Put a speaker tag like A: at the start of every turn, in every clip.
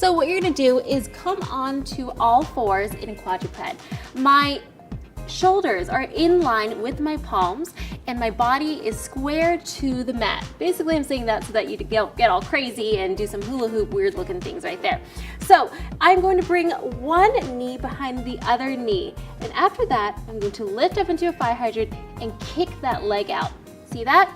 A: So what you're gonna do is come on to all fours in a quadruped. My shoulders are in line with my palms and my body is square to the mat. Basically, I'm saying that so that you don't get all crazy and do some hula hoop weird looking things right there. So I'm going to bring one knee behind the other knee. And after that, I'm going to lift up into a fire hydrant and kick that leg out. See that?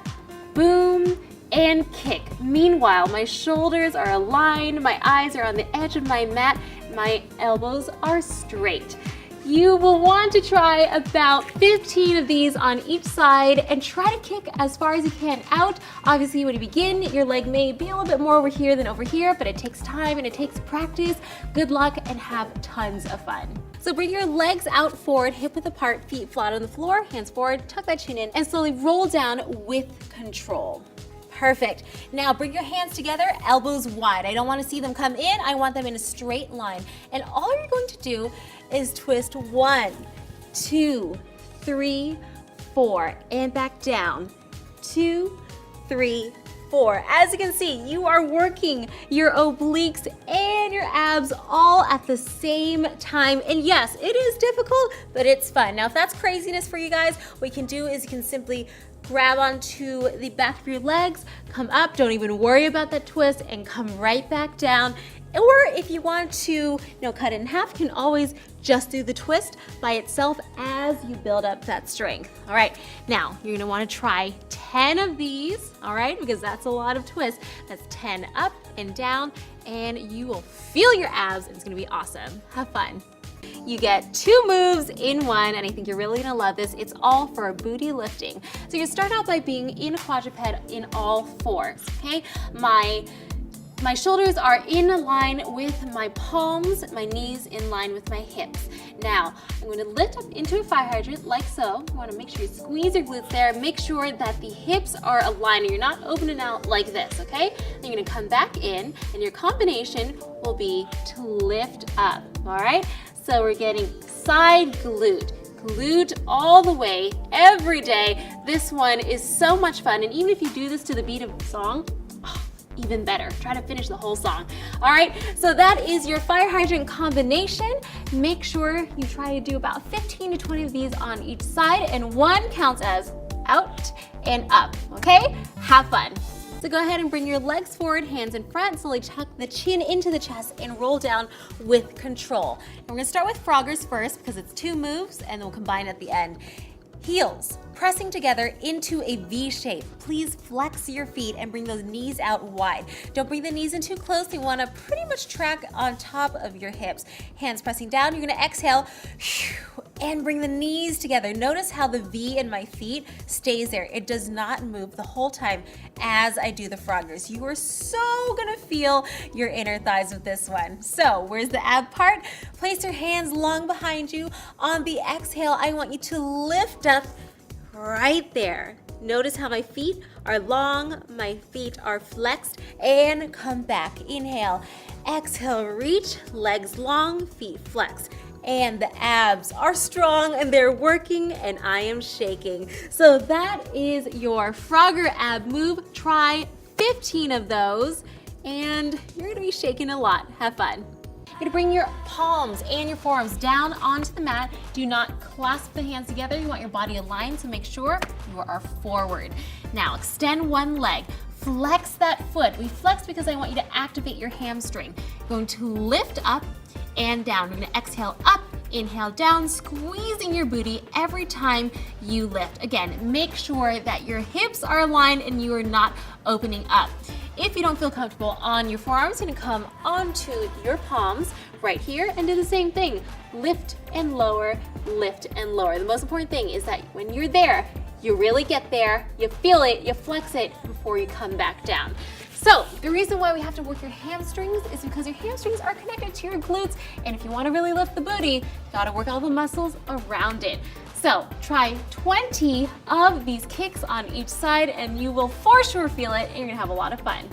A: Boom and kick. Meanwhile, my shoulders are aligned, my eyes are on the edge of my mat, my elbows are straight. You will want to try about 15 of these on each side and try to kick as far as you can out. Obviously, when you begin, your leg may be a little bit more over here than over here, but it takes time and it takes practice. Good luck and have tons of fun. So bring your legs out forward, hip width apart, feet flat on the floor, hands forward, tuck that chin in, and slowly roll down with control. Perfect. Now bring your hands together, elbows wide. I don't want to see them come in. I want them in a straight line. And all you're going to do is twist 1, 2, 3, 4, and back down. 2, 3, 4. As you can see, you are working your obliques and your abs all at the same time. And yes, it is difficult, but it's fun. Now, if that's craziness for you guys, what you can do is you can simply grab onto the back of your legs, come up, don't even worry about that twist, and come right back down. Or if you want to, cut it in half, you can always just do the twist by itself as you build up that strength. All right, now you're gonna wanna try 10 of these, all right, because that's a lot of twists. That's 10 up and down, and you will feel your abs, and it's gonna be awesome. Have fun. You get 2 moves in one, and I think you're really gonna love this. It's all for booty lifting. So you start out by being in a quadruped in all fours, okay? My shoulders are in line with my palms, my knees in line with my hips. Now, I'm going to lift up into a fire hydrant like so. You want to make sure you squeeze your glutes there. Make sure that the hips are aligned and you're not opening out like this, okay? Then you're going to come back in, and your combination will be to lift up, all right? So we're getting side glute all the way every day. This one is so much fun, and even if you do this to the beat of the song, even better. Try to finish the whole song. All right, so that is your fire hydrant combination. Make sure you try to do about 15 to 20 of these on each side, and one counts as out and up, okay? Have fun. So go ahead and bring your legs forward, hands in front, slowly tuck the chin into the chest and roll down with control. And we're gonna start with froggers first because it's 2 moves and then we'll combine at the end. Heels pressing together into a V shape. Please flex your feet and bring those knees out wide. Don't bring the knees in too close. You want to pretty much track on top of your hips. Hands pressing down. You're going to exhale and bring the knees together. Notice how the V in my feet stays there. It does not move the whole time as I do the froggers. You are so going to feel your inner thighs with this one. So where's the ab part? Place your hands long behind you. On the exhale, I want you to lift up right there. Notice how my feet are long, my feet are flexed, and come back. Inhale, exhale, reach, legs long, feet flexed. And the abs are strong and they're working, and I am shaking. So that is your Frogger ab move. Try 15 of those and you're gonna be shaking a lot. Have fun. You're gonna bring your palms and your forearms down onto the mat. Do not clasp the hands together. You want your body aligned, so make sure you are forward. Now extend one leg, flex that foot. We flex because I want you to activate your hamstring. You're going to lift up and down. We're gonna exhale up, inhale down, squeezing your booty every time you lift. Again, make sure that your hips are aligned and you are not opening up. If you don't feel comfortable on your forearms, you're gonna come onto your palms right here and do the same thing. Lift and lower, lift and lower. The most important thing is that when you're there, you really get there, you feel it, you flex it before you come back down. So the reason why we have to work your hamstrings is because your hamstrings are connected to your glutes, and if you want to really lift the booty, you gotta work all the muscles around it. So try 20 of these kicks on each side and you will for sure feel it, and you're gonna have a lot of fun.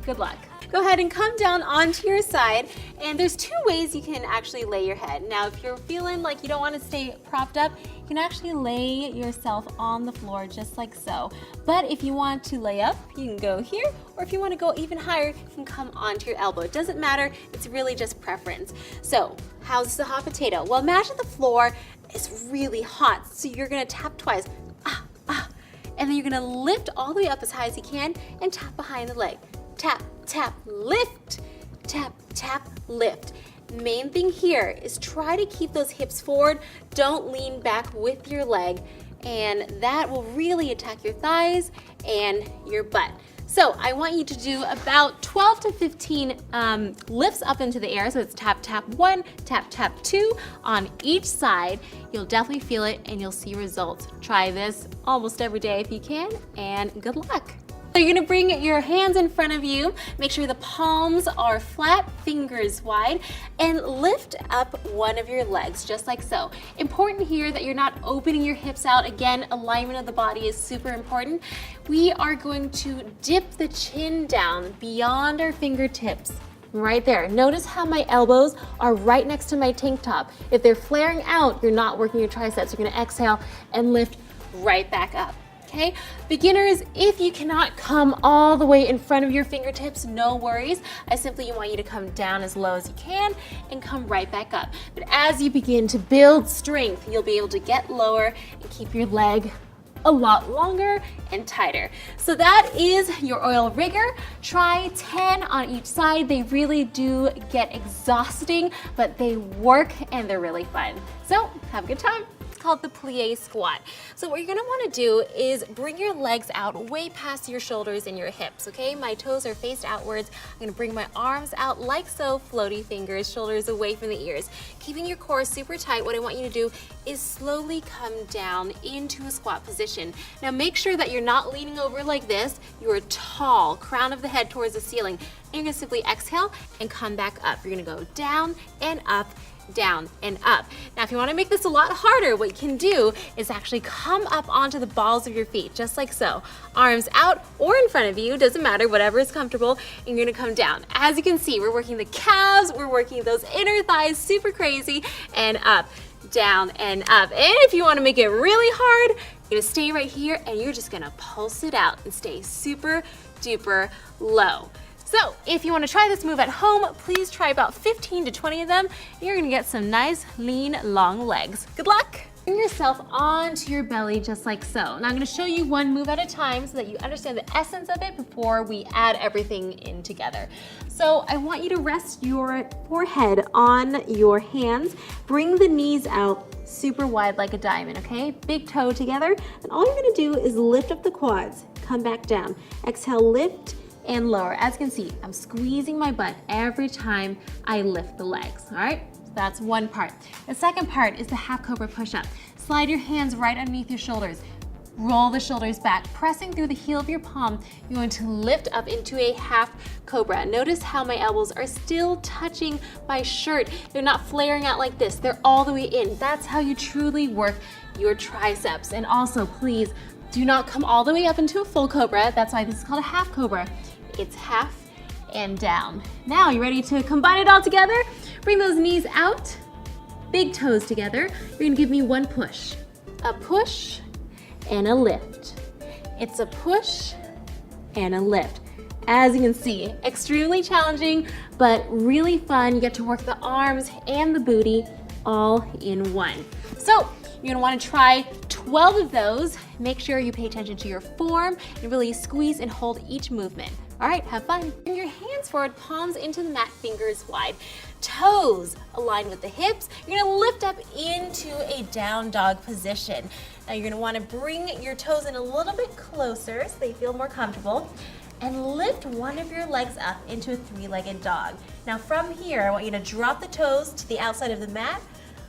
A: Good luck. go ahead and come down onto your side. And there's two ways you can actually lay your head. Now, if you're feeling like you don't want to stay propped up, you can actually lay yourself on the floor just like so. But if you want to lay up, you can go here, or if you want to go even higher, you can come onto your elbow. It doesn't matter, it's really just preference. So, how's the hot potato? Well, imagine the floor is really hot, so you're gonna tap twice, and then you're gonna lift all the way up as high as you can and tap behind the leg. Tap, tap, lift, tap, tap, lift. Main thing here is try to keep those hips forward. Don't lean back with your leg, and that will really attack your thighs and your butt. So I want you to do about 12 to 15 lifts up into the air. So it's tap, tap 1, tap, tap 2 on each side. You'll definitely feel it and you'll see results. Try this almost every day if you can, and good luck. So you're gonna bring your hands in front of you, make sure the palms are flat, fingers wide, and lift up one of your legs, just like so. Important here that you're not opening your hips out. Again, alignment of the body is super important. We are going to dip the chin down beyond our fingertips. Right there. Notice how my elbows are right next to my tank top. If they're flaring out, you're not working your triceps. You're gonna exhale and lift right back up. Okay, beginners, if you cannot come all the way in front of your fingertips, no worries. I simply want you to come down as low as you can and come right back up. But as you begin to build strength, you'll be able to get lower and keep your leg a lot longer and tighter. So that is your oil rigger. Try 10 on each side. They really do get exhausting, but they work and they're really fun. So have a good time. Called the plie squat. So what you're gonna wanna do is bring your legs out way past your shoulders and your hips, okay? My toes are faced outwards. I'm gonna bring my arms out like so, floaty fingers, shoulders away from the ears. Keeping your core super tight, what I want you to do is slowly come down into a squat position. Now make sure that you're not leaning over like this. You're tall, crown of the head towards the ceiling. And you're gonna simply exhale and come back up. You're gonna go down and up, down and up. Now, if you want to make this a lot harder, what you can do is actually come up onto the balls of your feet, just like so. Arms out or in front of you, doesn't matter, whatever is comfortable, and you're gonna come down. As you can see, we're working the calves, we're working those inner thighs super crazy, and up, down, and up. And if you want to make it really hard, you're gonna stay right here and you're just gonna pulse it out and stay super duper low. So if you want to try this move at home, please try about 15 to 20 of them. You're gonna get some nice, lean, long legs. Good luck! Bring yourself onto your belly just like so. Now I'm gonna show you one move at a time so that you understand the essence of it before we add everything in together. So I want you to rest your forehead on your hands. Bring the knees out super wide like a diamond, okay? Big toe together. And all you're gonna do is lift up the quads, come back down. Exhale, lift, and lower. As you can see, I'm squeezing my butt every time I lift the legs, all right? So that's one part. The second part is the half cobra push-up. Slide your hands right underneath your shoulders. Roll the shoulders back, pressing through the heel of your palm. You're going to lift up into a half cobra. Notice how my elbows are still touching my shirt. They're not flaring out like this. They're all the way in. That's how you truly work your triceps. And also, please, do not come all the way up into a full cobra. That's why this is called a half cobra. It's half and down. Now, you ready to combine it all together? Bring those knees out, big toes together. You're gonna give me one push. A push and a lift. It's a push and a lift. As you can see, extremely challenging, but really fun. You get to work the arms and the booty all in one. So, you're gonna wanna try 12 of those. Make sure you pay attention to your form and really squeeze and hold each movement. All right, have fun. Bring your hands forward, palms into the mat, fingers wide. Toes align with the hips. You're gonna lift up into a down dog position. Now you're gonna wanna bring your toes in a little bit closer so they feel more comfortable, and lift one of your legs up into a three-legged dog. Now from here, I want you to drop the toes to the outside of the mat,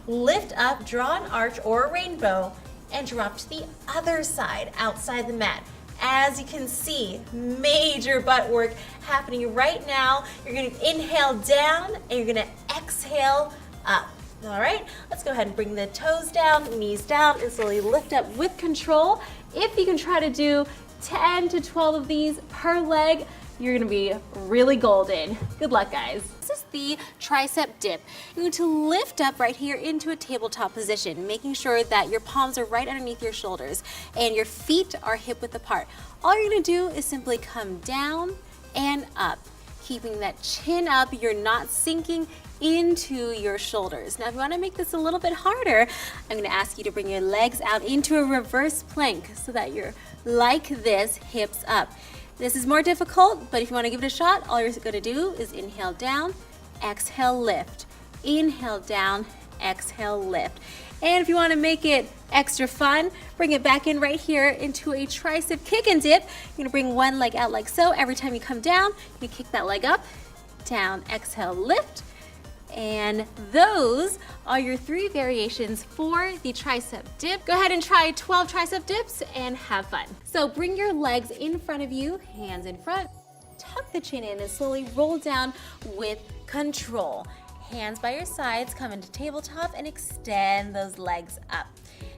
A: lift up, draw an arch or a rainbow, and drop to the other side, outside the mat. As you can see, major butt work happening right now. You're gonna inhale down and you're gonna exhale up. All right, let's go ahead and bring the toes down, knees down, and slowly lift up with control. If you can try to do 10 to 12 of these per leg, you're gonna be really golden. Good luck, guys. This is the tricep dip. You're going to lift up right here into a tabletop position, making sure that your palms are right underneath your shoulders and your feet are hip width apart. All you're gonna do is simply come down and up, keeping that chin up. You're not sinking into your shoulders. Now, if you want to make this a little bit harder, I'm going to ask you to bring your legs out into a reverse plank so that you're like this, hips up. This is more difficult, but if you want to give it a shot, all you're going to do is inhale down, exhale, lift. Inhale down, exhale, lift. And if you want to make it extra fun, bring it back in right here into a tricep kick and dip. You're going to bring one leg out like so. Every time you come down, you kick that leg up, down, exhale, lift. And those are your 3 variations for the tricep dip. Go ahead and try 12 tricep dips and have fun. So bring your legs in front of you, hands in front, tuck the chin in and slowly roll down with control. Hands by your sides, come into tabletop and extend those legs up.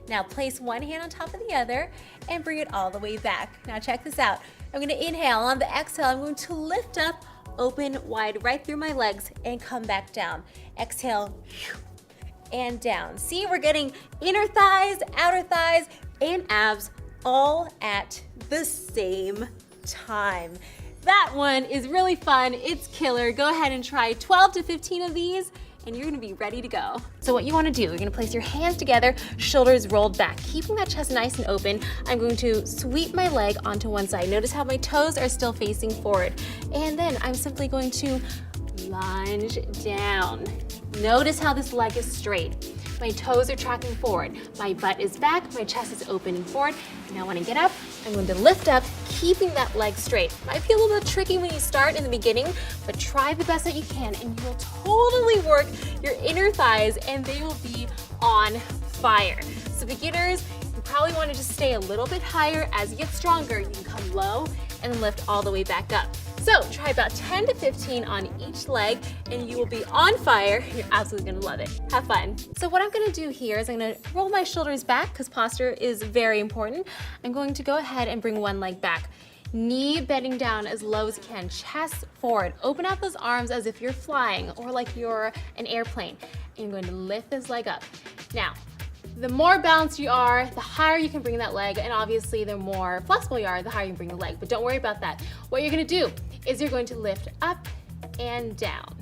A: Now place one hand on top of the other and bring it all the way back. Now check this out. I'm going to inhale. On the exhale, I'm going to lift up, open wide right through my legs and come back down. Exhale and down. See, we're getting inner thighs, outer thighs, and abs all at the same time. That one is really fun. It's killer. Go ahead and try 12 to 15 of these and you're gonna be ready to go. So what you wanna do, you're gonna place your hands together, shoulders rolled back, keeping that chest nice and open. I'm going to sweep my leg onto one side. Notice how my toes are still facing forward. And then I'm simply going to lunge down. Notice how this leg is straight. My toes are tracking forward. My butt is back, my chest is opening forward. Now when I get up, I'm going to lift up, keeping that leg straight. Might feel a little bit tricky when you start in the beginning, but try the best that you can and you will totally work your inner thighs and they will be on fire. So beginners, you probably want to just stay a little bit higher. As you get stronger, you can come low and then lift all the way back up. So try about 10 to 15 on each leg and you will be on fire. You're absolutely gonna love it. Have fun. So what I'm gonna do here is I'm gonna roll my shoulders back because posture is very important. I'm going to go ahead and bring one leg back. Knee bending down as low as you can, chest forward. Open out those arms as if you're flying or like you're an airplane. And you're going to lift this leg up. Now, the more balanced you are, the higher you can bring that leg, and obviously the more flexible you are, the higher you can bring the leg. But don't worry about that. What you're gonna do is you're going to lift up and down,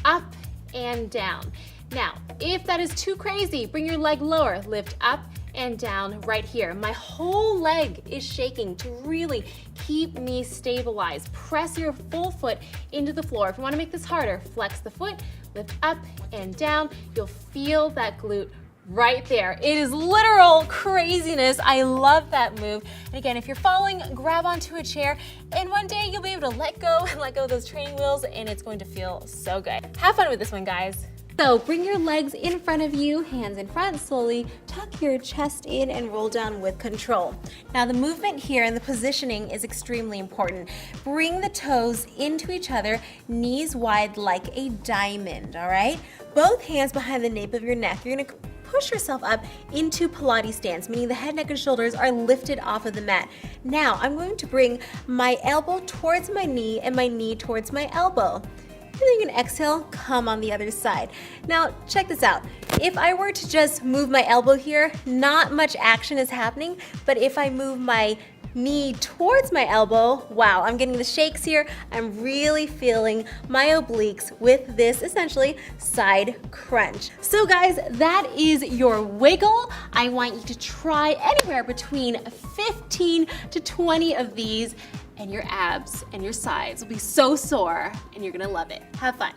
A: up and down. Now, if that is too crazy, bring your leg lower, lift up and down right here. My whole leg is shaking to really keep me stabilized. Press your full foot into the floor. If you wanna make this harder, flex the foot, lift up and down. You'll feel that glute right there. It is literal craziness. I love that move. And again, if you're falling, grab onto a chair and one day you'll be able to let go of those training wheels and it's going to feel so good. Have fun with this one, guys. So bring your legs in front of you, hands in front, slowly tuck your chest in and roll down with control. Now the movement here and the positioning is extremely important. Bring the toes into each other, knees wide like a diamond, all right? Both hands behind the nape of your neck. You're gonna push yourself up into Pilates stance, meaning the head, neck, and shoulders are lifted off of the mat. Now I'm going to bring my elbow towards my knee and my knee towards my elbow. And then you can exhale, come on the other side. Now, check this out. If I were to just move my elbow here, not much action is happening, but if I move my knee towards my elbow, wow, I'm getting the shakes here. I'm really feeling my obliques with this essentially side crunch. So guys, that is your wiggle. I want you to try anywhere between 15 to 20 of these and your abs and your sides will be so sore and you're gonna love it. Have fun.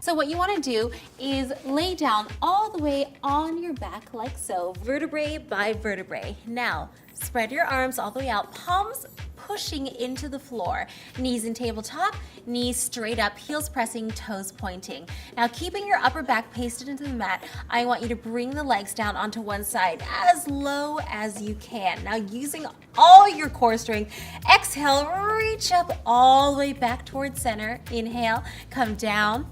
A: So what you wanna do is lay down all the way on your back like so, vertebrae by vertebrae. Now, spread your arms all the way out, palms pushing into the floor. Knees in tabletop, knees straight up, heels pressing, toes pointing. Now keeping your upper back pasted into the mat, I want you to bring the legs down onto one side as low as you can. Now using all your core strength, exhale, reach up all the way back towards center. Inhale, come down.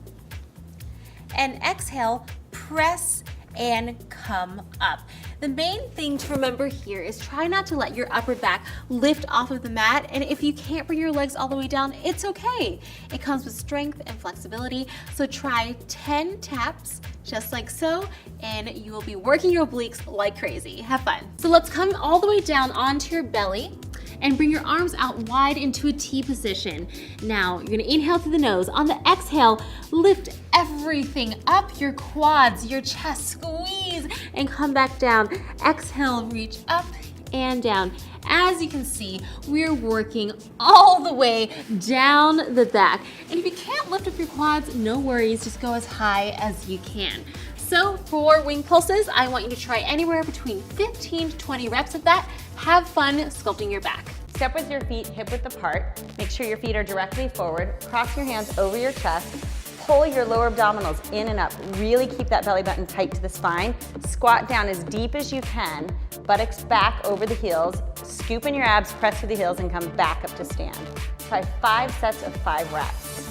A: And exhale, press and come up. The main thing to remember here is try not to let your upper back lift off of the mat, and if you can't bring your legs all the way down, it's okay. It comes with strength and flexibility, so try 10 taps, just like so, and you will be working your obliques like crazy. Have fun. So let's come all the way down onto your belly and bring your arms out wide into a T position. Now, you're gonna inhale through the nose. On the exhale, lift everything up, your quads, your chest, squeeze, and come back down. Exhale, reach up and down. As you can see, we're working all the way down the back. And if you can't lift up your quads, no worries, just go as high as you can. So for wing pulses, I want you to try anywhere between 15 to 20 reps of that. Have fun sculpting your back.
B: Step with your feet hip width apart. Make sure your feet are directly forward. Cross your hands over your chest. Pull your lower abdominals in and up. Really keep that belly button tight to the spine. Squat down as deep as you can. Buttocks back over the heels. Scoop in your abs, press through the heels, and come back up to stand. Try 5 sets of 5 reps.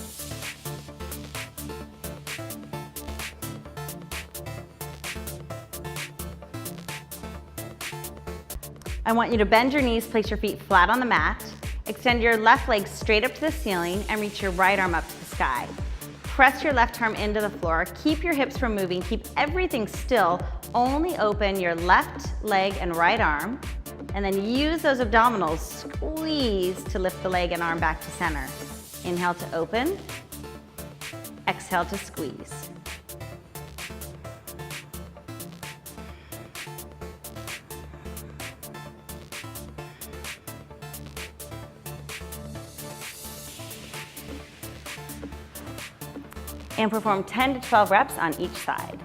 B: I want you to bend your knees, place your feet flat on the mat, extend your left leg straight up to the ceiling, and reach your right arm up to the sky. Press your left arm into the floor, keep your hips from moving, keep everything still, only open your left leg and right arm, and then use those abdominals, squeeze to lift the leg and arm back to center. Inhale to open, exhale to squeeze. And perform 10 to 12 reps on each side.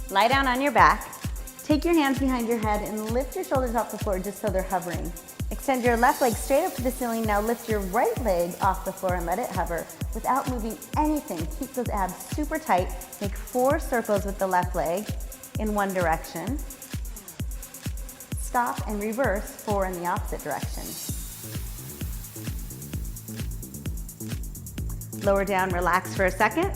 B: Lie down on your back, take your hands behind your head and lift your shoulders off the floor just so they're hovering. Extend your left leg straight up to the ceiling. Now lift your right leg off the floor and let it hover without moving anything. Keep those abs super tight. Make 4 circles with the left leg in one direction. Stop and reverse 4 in the opposite direction. Lower down, relax for a second.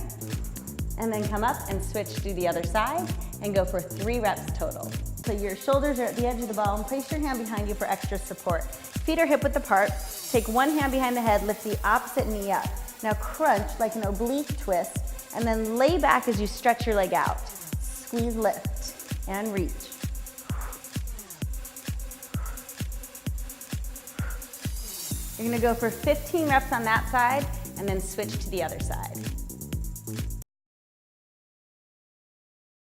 B: And then come up and switch to the other side and go for 3 reps total. So your shoulders are at the edge of the ball and place your hand behind you for extra support. Feet are hip width apart. Take one hand behind the head, lift the opposite knee up. Now crunch like an oblique twist and then lay back as you stretch your leg out. Squeeze, lift, and reach. You're gonna go for 15 reps on that side and then switch to the other side.